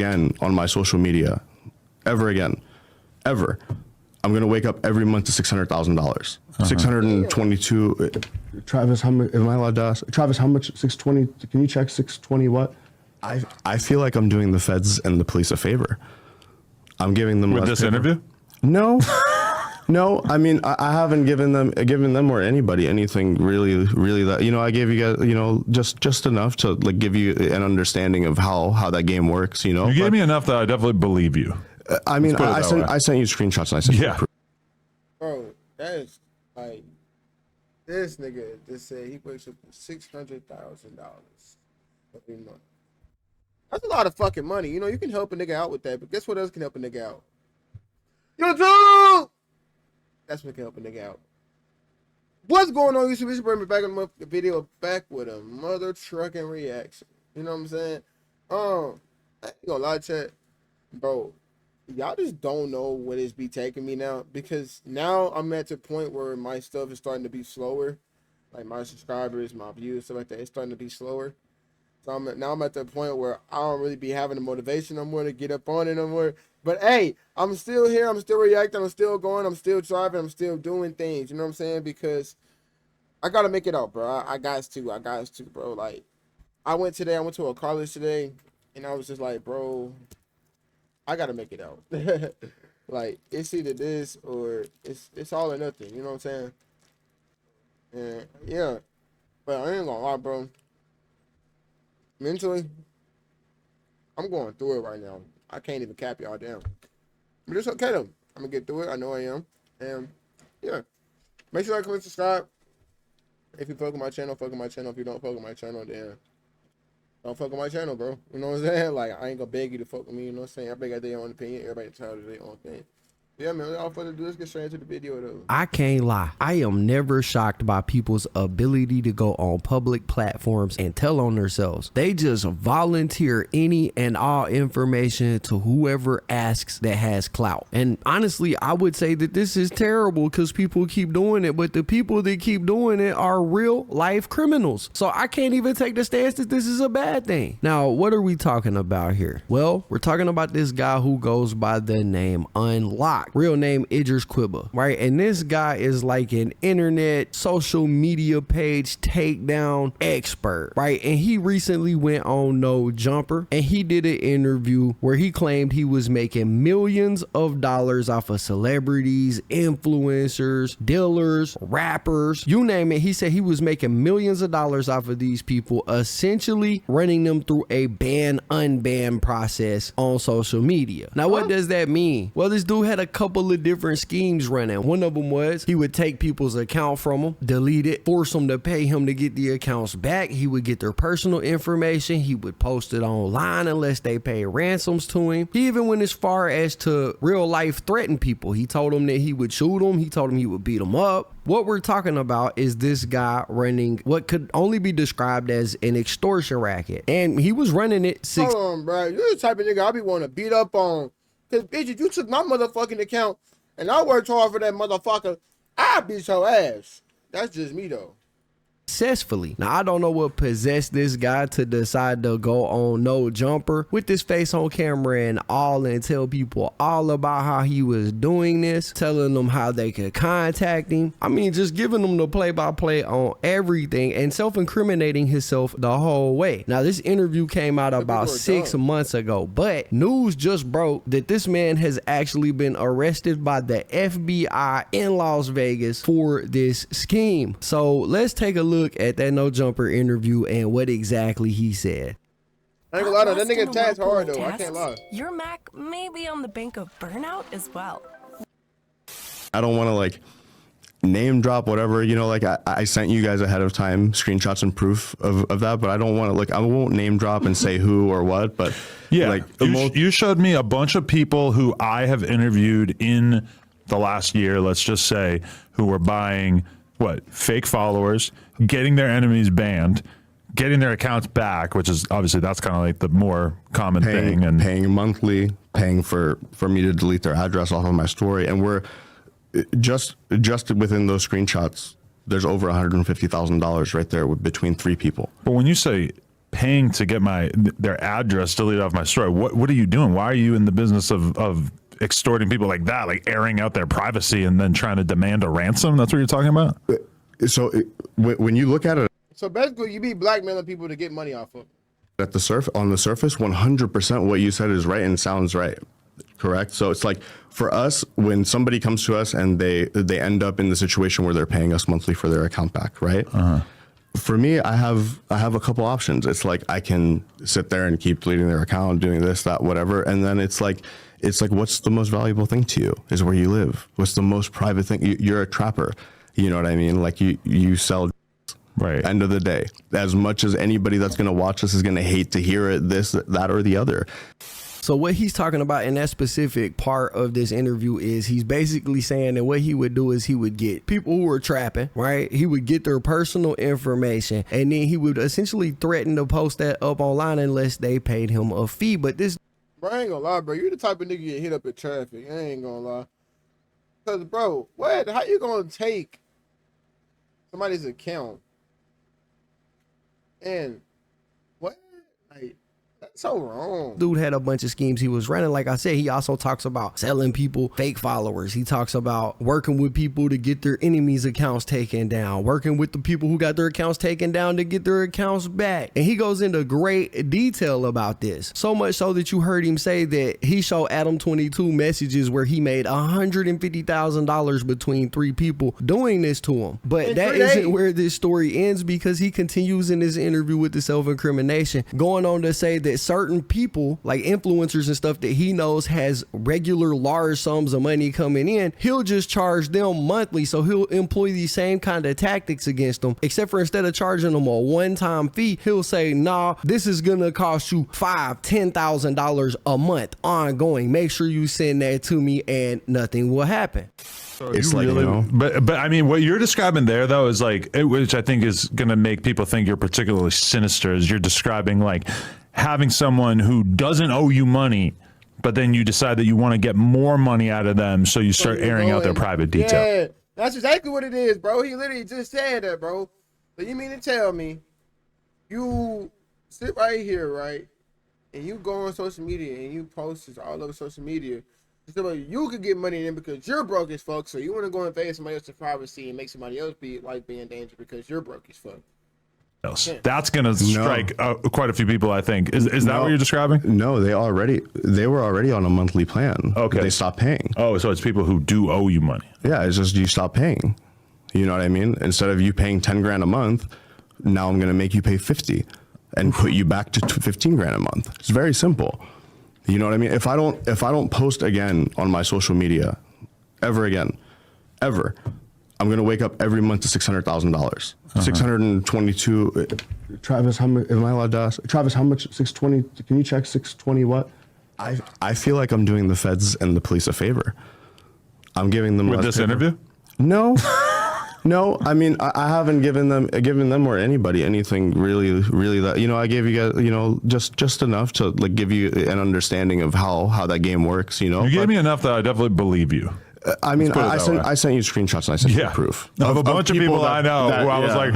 again on my social media, ever again, ever, I'm gonna wake up every month to $600,000, 622. Travis, how much? Am I allowed to ask? Travis, how much? 620. Can you check 620? What? I feel like I'm doing the feds and the police a favor. I'm giving them with this interview. No. No, I mean, I haven't given them or anybody anything really that, you know, I gave you guys, you know, just enough to like give you an understanding of how that game works, you know. You gave me enough that I definitely believe you. I mean, I sent you screenshots and I sent you proof. Bro, that is like, this nigga just said he wakes up with $600,000 every month. That's a lot of fucking money. You know, you can help a nigga out with that, but guess what else can help a nigga out? YouTube! That's what can help a nigga out. What's going on, YouTube? It's bring me back on the video back with a mother trucking reaction. You know what I'm saying? I ain't gonna lie, chat. Bro, y'all just don't know what it's be taking me now, because now I'm at the point where my stuff is starting to be slower. Like my subscribers, my views, stuff like that, it's starting to be slower. So I'm at the point where I don't really be having the motivation no more to get up on it no more. But hey, I'm still here. I'm still reacting. I'm still going. I'm still driving. I'm still doing things. You know what I'm saying? Because I got to make it out, bro. I got to, bro. Like, I went to a college today, and I was just like, bro, I got to make it out. Like, it's either this or it's all or nothing. You know what I'm saying? And, yeah. But I ain't gonna lie, bro. Mentally, I'm going through it right now. I can't even cap y'all down. But it's okay though. I'm gonna get through it. I know I am. And yeah. Make sure you like, comment, subscribe. If you fuck with my channel, fuck with my channel. If you don't fuck with my channel, then don't fuck with my channel, bro. You know what I'm saying? Like, I ain't gonna beg you to fuck with me, you know what I'm saying? Everybody got their own opinion, everybody entitled to their own thing. Yeah, man, without further ado, let's get straight into the video, though. I can't lie. I am never shocked by people's ability to go on public platforms and tell on themselves. They just volunteer any and all information to whoever asks that has clout. And honestly, I would say that this is terrible because people keep doing it, but the people that keep doing it are real life criminals. So I can't even take the stance that this is a bad thing. Now, what are we talking about here? Well, we're talking about this guy who goes by the name Unlocked. Real name Idris Quiba, right? And this guy is like an internet social media page takedown expert, right? And he recently went on No Jumper and he did an interview where he claimed he was making millions of dollars off of celebrities, influencers, dealers, rappers, you name it. He said he was making millions of dollars off of these people, essentially running them through a ban unban process on social media. Now, what does that mean? Well, this dude had a couple of different schemes running. One of them was he would take people's account from them, delete it, force them to pay him to get the accounts back. He would get their personal information. He would post it online unless they pay ransoms to him. He even went as far as to real life threaten people. He told them that he would shoot them. He told them he would beat them up. What we're talking about is this guy running what could only be described as an extortion racket. And he was running it Hold on, bro. You're the type of nigga I be wanting to beat up on. Because, bitch, if you took my motherfucking account and I worked hard for that motherfucker, I beat your ass. That's just me, though. Successfully. Now, I don't know what possessed this guy to decide to go on No Jumper with his face on camera and all and tell people all about how he was doing this, telling them how they could contact him. I mean, just giving them the play-by-play on everything and self-incriminating himself the whole way. Now, this interview came out about 6 months ago, but news just broke that this man has actually been arrested by the FBI in Las Vegas for this scheme. So let's take a look at that No Jumper interview and what exactly he said. I ain't gonna lie, that nigga tags hard though. I can't lie. Your Mac may be on the brink of burnout as well. I don't want to like name drop whatever, you know, like I sent you guys ahead of time screenshots and proof of that, but I don't want to like, I won't name drop and say who or what, but yeah, like you showed me a bunch of people who I have interviewed in the last year, let's just say, who were buying fake followers, getting their enemies banned, getting their accounts back, which is obviously that's kind of like the more common thing, and paying monthly, paying for me to delete their address off of my story. And we're just within those screenshots, there's over $150,000 right there between 3 people. But when you say paying to get their address deleted off my story. What are you doing? Why are you in the business of extorting people like that, like airing out their privacy and then trying to demand a ransom? That's what you're talking about? So when you look at it So basically, you be blackmailing people to get money off of. at on the surface, 100% what you said is right and sounds right. Correct. So it's like for us, when somebody comes to us and they end up in the situation where they're paying us monthly for their account back, right? For me, I have a couple options. It's like I can sit there and keep deleting their account, doing this, that, whatever, and then it's like what's the most valuable thing to you is where you live. What's the most private thing? You're a trapper. You know what I mean? Like you sell. Right. End of the day, as much as anybody that's going to watch this is going to hate to hear it, this, that, or the other. So what he's talking about in that specific part of this interview is he's basically saying that what he would do is he would get people who were trapping, right? He would get their personal information, and then he would essentially threaten to post that up online unless they paid him a fee. But this, Bro, I ain't gonna lie, bro. You the type of nigga get hit up in traffic. I ain't gonna lie. Cause, bro, what? How you gonna take somebody's account and what? Like, that's so wrong. dude had a bunch of schemes he was running. Like I said, he also talks about selling people fake followers. He talks about working with people to get their enemies' accounts taken down, working with the people who got their accounts taken down to get their accounts back. And he goes into great detail about this. So much so that you heard him say that he showed Adam 22 messages where he made $150,000 between 3 people doing this to him. But In that 3 isn't days. where this story ends, because he continues in this interview with the self-incrimination, going on to say that certain people, like influencers and stuff that he knows has regular large sums of money coming in, he'll just charge them monthly. So he'll employ these same kind of tactics against them, except for instead of charging them a one-time fee, he'll say, nah, this is gonna cost you $5,000-$10,000 a month ongoing. Make sure you send that to me and nothing will happen. It's like, you know, But I mean, what you're describing there, though, is like, which I think is going to make people think you're particularly sinister, is you're describing like having someone who doesn't owe you money, but then you decide that you want to get more money out of them, so you start airing out their private detail. Yeah, that's exactly what it is, bro. He literally just said that, bro. So you mean to tell me you sit right here, right, and you go on social media and you post this all over social media, so you could get money in because you're broke as fuck, so you want to go invade somebody else's privacy and make somebody else be in danger because you're broke as fuck. That's going to strike quite a few people, I think. Is that what you're describing? No, they were already on a monthly plan. Okay. They stopped paying. Oh, so it's people who do owe you money. Yeah, it's just you stop paying. You know what I mean? Instead of you paying 10 grand a month, now I'm going to make you pay 50 and put you back to 15 grand a month. It's very simple. You know what I mean? If I don't post again on my social media ever again, ever, I'm going to wake up every month to $600,000. 622. Travis, how much am I allowed to ask? Travis, how much? 620. Can you check 620 what? I feel like I'm doing the feds and the police a favor. I'm giving them With less this paper. interview? No. No, I mean, I haven't given them or anybody anything really that, you know, I gave you guys, you know, just enough to like give you an understanding of how that game works, you know. You gave me enough that I definitely believe you. I mean, put it that way. I sent you screenshots and I sent you proof Of a bunch of people I know who I was like,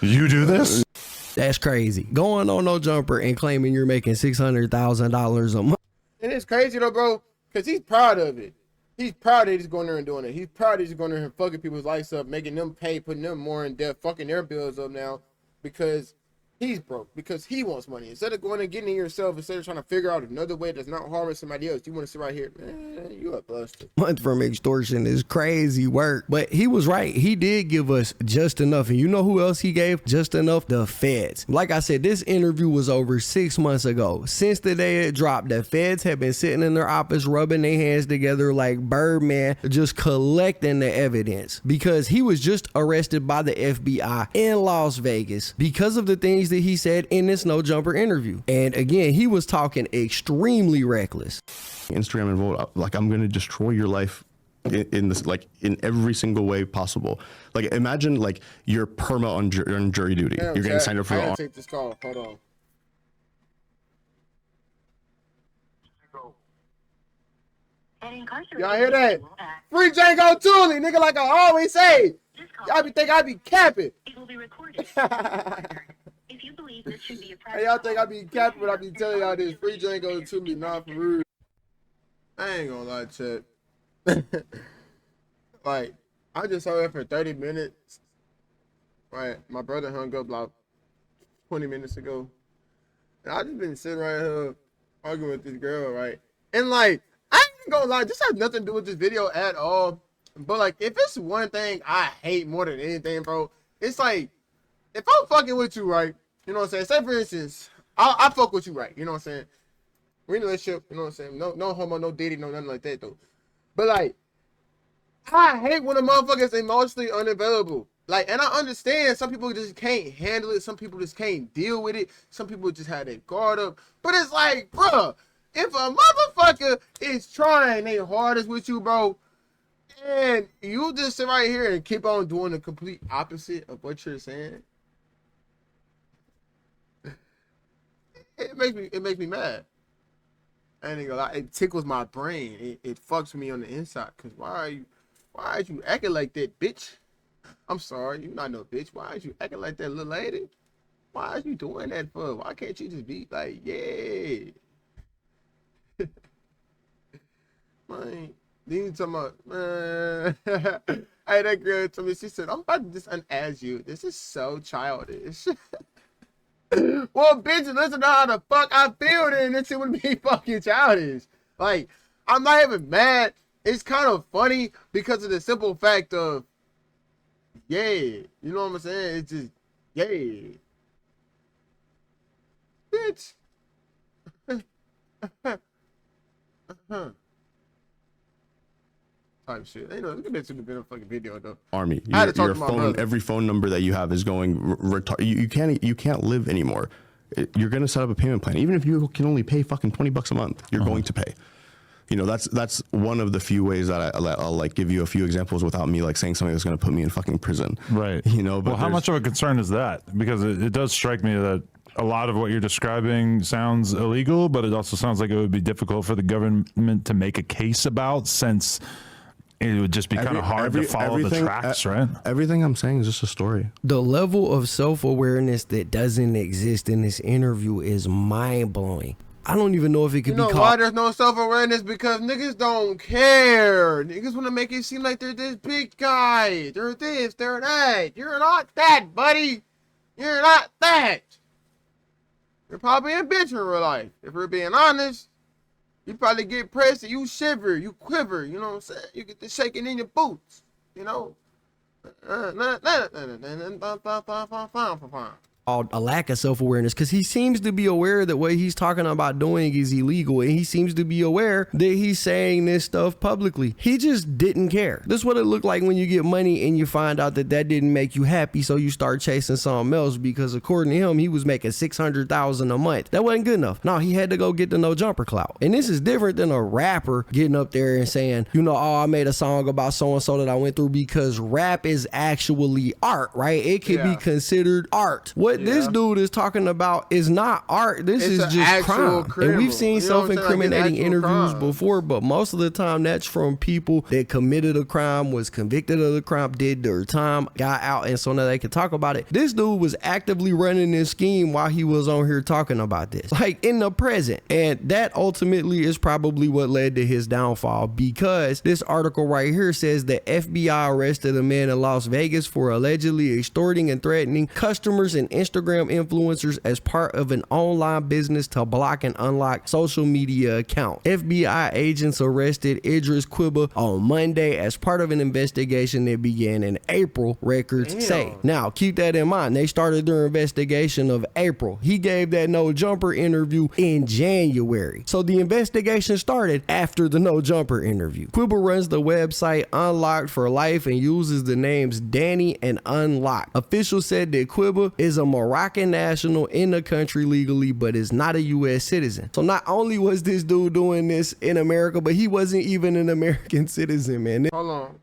you do this? That's crazy. Going on No Jumper and claiming you're making $600,000 a month. And it's crazy though, bro, because he's proud of it. He's proud that he's going there and doing it. He's proud that he's going there and fucking people's lives up, making them pay, putting them more in debt, fucking their bills up now because he's broke, because he wants money. Instead of going and getting it yourself, instead of trying to figure out another way that's not harming somebody else, you want to sit right here, man, you a busted. Month from extortion is crazy work. But he was right. He did give us just enough. And you know who else he gave just enough? The feds. Like I said, this interview was over 6 months ago. Since the day it dropped, the feds have been sitting in their office rubbing their hands together like Birdman, just collecting the evidence, because he was just arrested by the FBI in Las Vegas because of the things that he said in this No Jumper interview. And again, he was talking extremely reckless. Instagram and vote, like I'm going to destroy your life in this, like in every single way possible. Like imagine like you're perma on jury duty. Damn, You're getting signed up for I your gotta take this call. Hold on. Y'all hear that? Free Django Tooley, nigga, like I always say. Y'all be think I be capping. It will be recorded. If you believe this should be a private Hey, y'all think I call. be capping, but I be telling y'all this free Django to me, not for real. I ain't gonna lie, Chet. Like, I just saw it for 30 minutes. Right, my brother hung up like 20 minutes ago. And I just been sitting right here arguing with this girl, right? And like, I ain't gonna lie, this has nothing to do with this video at all. But like, if it's one thing I hate more than anything, bro, it's like, if I'm fucking with you, right? You know what I'm saying? Say for instance, I fuck with you, right? You know what I'm saying? We're in a relationship, you know what I'm saying? No homo, no dating, no nothing like that though. But like, I hate when a motherfucker's emotionally unavailable. Like, and I understand some people just can't handle it. Some people just can't deal with it. Some people just have their guard up. But it's like, bruh, if a motherfucker is trying their hardest with you, bro, and you just sit right here and keep on doing the complete opposite of what you're saying, it makes me mad. I ain't gonna lie, it tickles my brain. It fucks me on the inside. Cause why are you acting like that, bitch? I'm sorry, you not no bitch. Why are you acting like that, little lady? Why are you doing that for? Why can't you just be like, yeah? Man, then you talking about, man. Hey, that girl told me, she said, I'm about to just unask you. This is so childish. Well, bitch, listen to how the fuck I feel, then this shit would be fucking childish. Like, I'm not even mad. It's kind of funny because of the simple fact of, yeah, you know what I'm saying? It's just, yeah. Bitch. Type shit. You know, look at this in the fucking video though. Army, I had to talk your to my phone, brother. every phone number that you have is going retarded. You can't live anymore. You're gonna set up a payment plan, even if you can only pay fucking $20 a month. You're going to pay. You know, that's one of the few ways that I'll like give you a few examples without me like saying something that's going to put me in fucking prison. Right. You know, but well, how much of a concern is that? Because it does strike me that a lot of what you're describing sounds illegal, but it also sounds like it would be difficult for the government to make a case about, since it would just be kind of hard to follow the tracks, right? Everything I'm saying is just a story. The level of self-awareness that doesn't exist in this interview is mind-blowing. I don't even know if it could You know be why called. there's no self-awareness? Because niggas don't care. Niggas want to make it seem like they're this big guy. They're this, they're that. You're not that, buddy. You're not that. You're probably a bitch in real life. If we're being honest, you probably get pressed and you shiver, you quiver. You know what I'm saying? You get the shaking in your boots. You know? A lack of self-awareness, because he seems to be aware that what he's talking about doing is illegal, and he seems to be aware that he's saying this stuff publicly. He just didn't care. This is what it looked like when you get money and you find out that didn't make you happy, so you start chasing something else, because according to him, he was making $600,000 a month. That wasn't good enough. No, he had to go get the no jumper clout. And this is different than a rapper getting up there and saying, you know, oh, I made a song about so-and-so that I went through, because rap is actually art, right? It can be considered art. What this dude is talking about is not art. This is just crime. And we've seen self-incriminating interviews before, but most of the time that's from people that committed a crime, was convicted of the crime, did their time, got out, and so now they can talk about it. This dude was actively running this scheme while he was on here talking about this, like in the present. And that ultimately is probably what led to his downfall, because this article right here says that FBI arrested a man in Las Vegas for allegedly extorting and threatening customers and Instagram influencers as part of an online business to block and unlock social media accounts. FBI agents arrested Idris Quiba on Monday as part of an investigation that began in April, records say. Now, keep that in mind. They started their investigation of April. He gave that no jumper interview in January. So the investigation started after the no jumper interview. Quiba runs the website Unlocked for Life and uses the names Danny and Unlocked. Officials said that Quiba is a Moroccan national in the country legally, but is not a U.S. citizen. So not only was this dude doing this in America, but he wasn't even an American citizen, man. Hold on.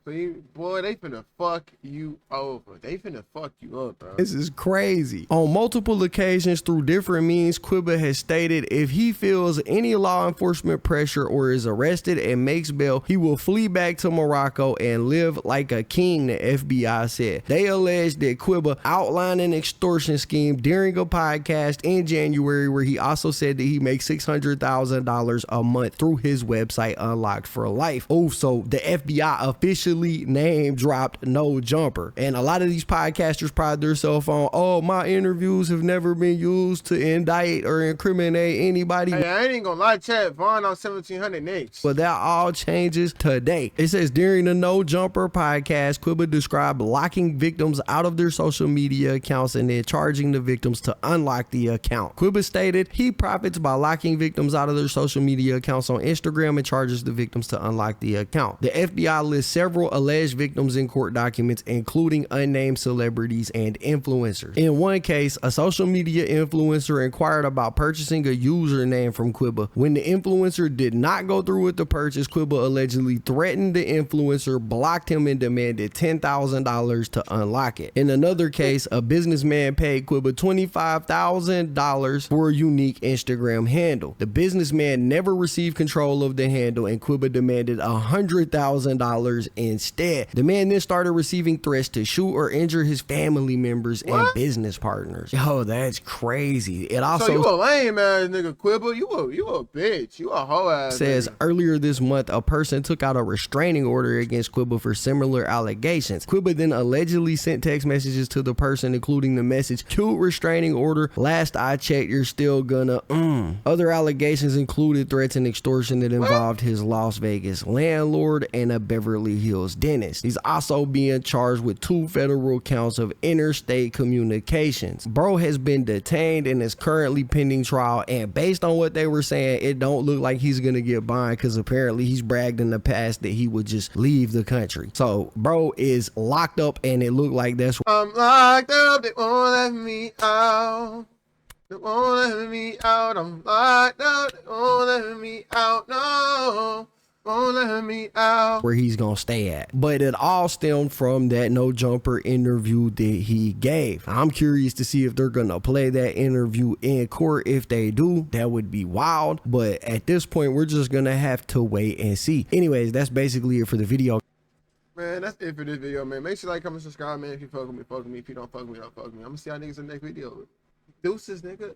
Boy, they finna fuck you over. They finna fuck you up, bro. This is crazy. On multiple occasions through different means, Quiba has stated if he feels any law enforcement pressure or is arrested and makes bail, he will flee back to Morocco and live like a king, the FBI said. They alleged that Quiba outlined an extortion scheme during a podcast in January where he also said that he makes $600,000 a month through his website Unlocked for Life. Oh, so the FBI officially name dropped No Jumper. And a lot of these podcasters pride themselves on, oh, my interviews have never been used to indict or incriminate anybody. Hey, I ain't gonna lie, Chad. Vaughn on 1700 next. But that all changes today. It says during the No Jumper podcast, Quiba described locking victims out of their social media accounts and then charging the victims to unlock the account. Quiba stated he profits by locking victims out of their social media accounts on Instagram and charges the victims to unlock the account. The FBI lists several alleged victims in court documents, including unnamed celebrities and influencers. In one case, a social media influencer inquired about purchasing a username from Quiba. When the influencer did not go through with the purchase, Quiba allegedly threatened the influencer, blocked him, and demanded $10,000 to unlock it. In another case, a businessman paid Quiba $25,000 for a unique Instagram handle. The businessman never received control of the handle, and Quiba demanded $100,000 instead. The man then started receiving threats to shoot or injure his family members and business partners. Yo, that's crazy. It also So you a lame ass nigga, Quiba. You a bitch. You a hoe ass says nigga. earlier this month, a person took out a restraining order against Quiba for similar allegations. Quiba then allegedly sent text messages to the person, including the message, "Cute restraining order. Last I checked, you're still gonna Other allegations included threats and extortion that involved his Las Vegas landlord and a Beverly Hills dentist. He's also being charged with 2 federal counts of interstate communications. Bro has been detained and is currently pending trial, and based on what they were saying, it don't look like he's gonna get bond because apparently he's bragged in the past that he would just leave the country. So bro is locked up, and it looked like that's I'm locked up. They won't let me out. They won't let me out. I'm locked up. They won't let me out. No. Won't let me out. where he's gonna stay at. But it all stemmed from that No Jumper interview that he gave. I'm curious to see if they're gonna play that interview in court. If they do, that would be wild. But at this point, we're just gonna have to wait and see. Anyways, that's basically it for the video. Man, that's it for this video, man. Make sure you like, comment, subscribe, man. If you fuck with me, fuck with me. If you don't fuck with me, don't fuck with me. I'm gonna see y'all niggas in the next video. Deuces, nigga.